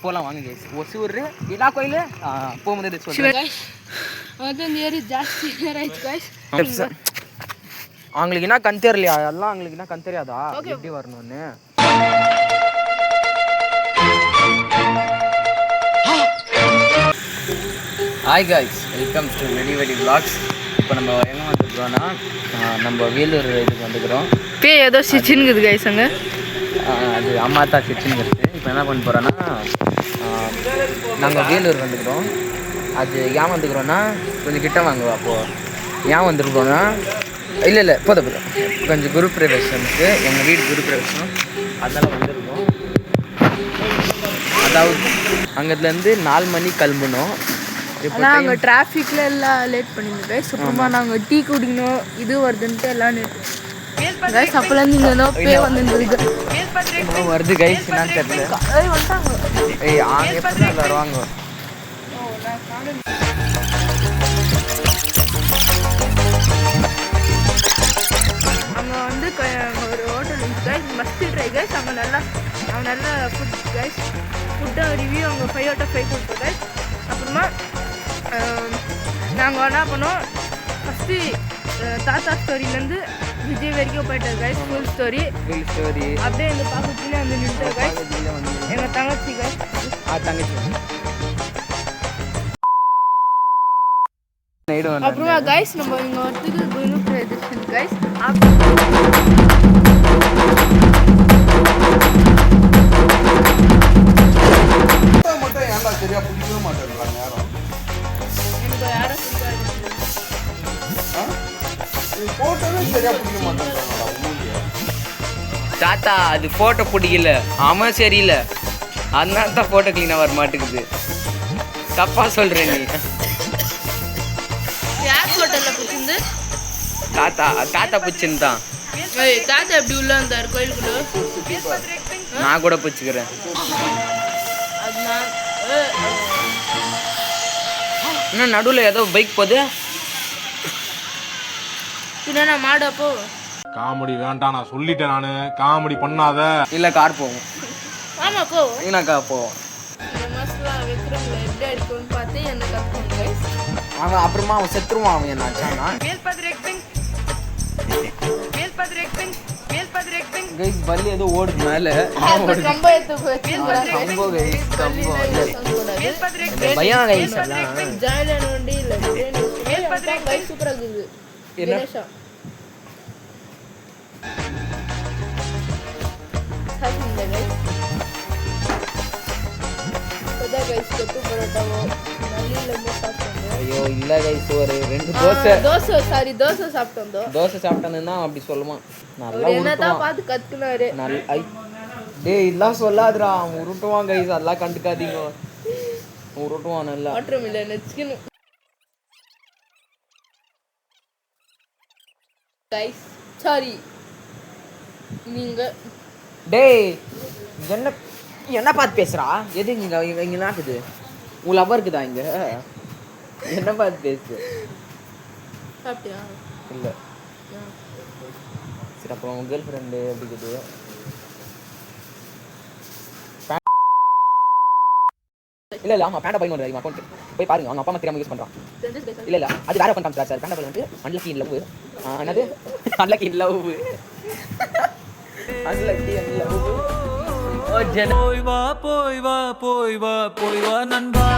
போகலாம் வாங்க கைஸ். ஒசூர் எல்லா கோயில் போகும்போது அவங்களுக்கு என்ன கண் தெரியலையா? எல்லாம் அவங்களுக்கு என்ன கண் தெரியாதா எப்படி வரணும்னு? ஹாய் காய்ஸ், வெல்கம் டு வெடி வெடி விளாக்ஸ். இப்போ நம்ம எங்கே வந்துருக்கோம்னா நம்ம வேலூர் இதுக்கு வந்துக்கிறோம். ஏதோ சிச்சுங்குது கைஸ். அங்கே அது அம்மா தான் சிச்சுங்கிறது. இப்போ என்ன பண்ண போகிறோன்னா நாங்கள் வேலூர் வந்துக்கிறோம். அது ஏன் வந்துக்கிறோன்னா கொஞ்சம் கிட்ட வாங்குவோம். அப்போது ஏன் வந்துருக்கோன்னா இல்லை போதும் கொஞ்சம் குரு பிரவேசனுக்கு எங்கள் வீடு குரு பிரவேசனம் அதெல்லாம் வந்துருக்கோம். அதாவது அங்கேருந்து 4 மணி கிளம்பணும். ஆனால் அங்கே டிராஃபிக்கில் எல்லாம் லேட் பண்ணியிருந்தோம் கைஸ். அப்புறமா நாங்கள் டீ குடிக்கணும் இது வருதுன்ட்டு எல்லாம் கைஸ். அப்போலேருந்து இங்கே பே வந்துருக்கு வருது கைஸ். என்னன்னு தெரியல. ஆங்க எப்படி வருவாங்க. அங்கே வந்து ஒரு ஹோட்டல் இருக்குது கைஸ், மஸ்ட் ட்ரை கைஸ். அங்கே நல்ல ஃபுட் கைஸ். ஃபுட்டை ரிவ்யூ அங்கே 5 out of 5 கொடுப்போம் கைஸ். அப்புறமா நாங்கள் என்ன பண்ணோம், ஃபஸ்ட்டு தாத்தா ஸ்டோரியிலேருந்து விஜய் வரைக்கும் போயிட்டார் கைஸ். ஃபுல் ஸ்டோரி அப்படியே இந்த பக்கத்துலேயே வந்து நின்றுட்டு கைஸ். எங்கள் தங்கச்சி கைஸ். அப்புறமா கைஸ் நம்ம இங்கே வரத்துக்கு குரு பிரதர்ஷன் கைஸ். சரியா பிடிக்கவே மாட்டேங்கிறாங்க யாரும். எனக்கு யாரும் போட்டோவே சரியா பிடிக்க மாட்டேங்கிறாங்களா உங்களுக்கு? தாத்தா அது ஃபோட்டோ பிடிக்கல, அவன் சரியில்லை, அதனால தான் ஃபோட்டோ க்ளீனாக வர மாட்டேங்குது. தப்பாக சொல்கிறேன் நீ. யார் ஃபோட்டோவில் பிடிச்சிருந்து? தாத்தா பிடிச்சின்னு தான். தாத்தா எப்படி உள்ள வந்தார் கோயிலுக்குள்ள? நான் கூட பிடிச்சிக்கிறேன். இன்னும் நடுவில் ஏதோ பைக் போகுது. பின்னா மாடப்போ காமெடி வேண்டாம், நான் சொல்லிட்டேன். நானு காமெடி பண்ணாத. இல்லை கார் போவோம். ஆமா போ. என்னக்கா போவோம். இந்த மாசம் விக்ரம்ல எப்படி அடிக்கும்னு பார்த்து என்ன கற்றுக்கணும் கைஸ். அவன் அப்புறமா அவன் செத்துருவான். அவன் என்ன ஆச்சானா கைஸ் பல்லி ஏதோ ஓடுது மேலே. கம்போ எடுத்து கம்போ கைஸ், கம்போ பயம் கைஸ். எல்லாம் ஜாலியான வண்டி இல்லை கைஸ். சூப்பராக இருக்குது. தினேஷா சாப்பிடுங்க கைஸ். இப்போதான் கைஸ் கொத்து பரோட்டாவோ நல்லிலமோ சாப்பிட்டோம். ஐயோ இல்லை கைஸ், ஒரு 2 தோசை சாப்பிட்டு வந்தோம். தோசை சாப்பிட்டானுன்னா அப்படி சொல்லுவான். நல்லா என்னதான் பார்த்து கத்துக்கினாரு. டேய் இதெல்லாம் சொல்லாதுடா, அவன் உருட்டுவான் கைஸ். அதெல்லாம் கண்டுக்காதீங்க, உருட்டுவான் நல்லா. மாற்றம் இல்லை நெச்சுக்கணும் கைஸ். சாரி நீங்க. டேய் என்ன பார்த்து பேசுறா? எது இங்கே இங்கே நாக்குது? உன் லவ்வர் இருக்குதா இங்கே? என்ன பார்த்து பேசு. சாப்பிட்டியா? இல்லை. சரி அப்போ உன் கேர்ள் ஃப்ரெண்டு எப்படி இருக்குது? இல்லை ஆமாம் பேண்டா பையன் வருது அக்கௌண்ட் போய் பாருங்க. அவங்க அப்பா அம்மா தெரியாமல் யூஸ் பண்ணுறான். இல்லை அது வேற அக்கௌண்ட் காமிச்சார் சார். பேண்டா பையன் வந்து அன்லக்கி இன் லவ். என்னது unlucky in love? Unlucky in love. போய் வா போய் வா போய் வா போய் வா நண்பா.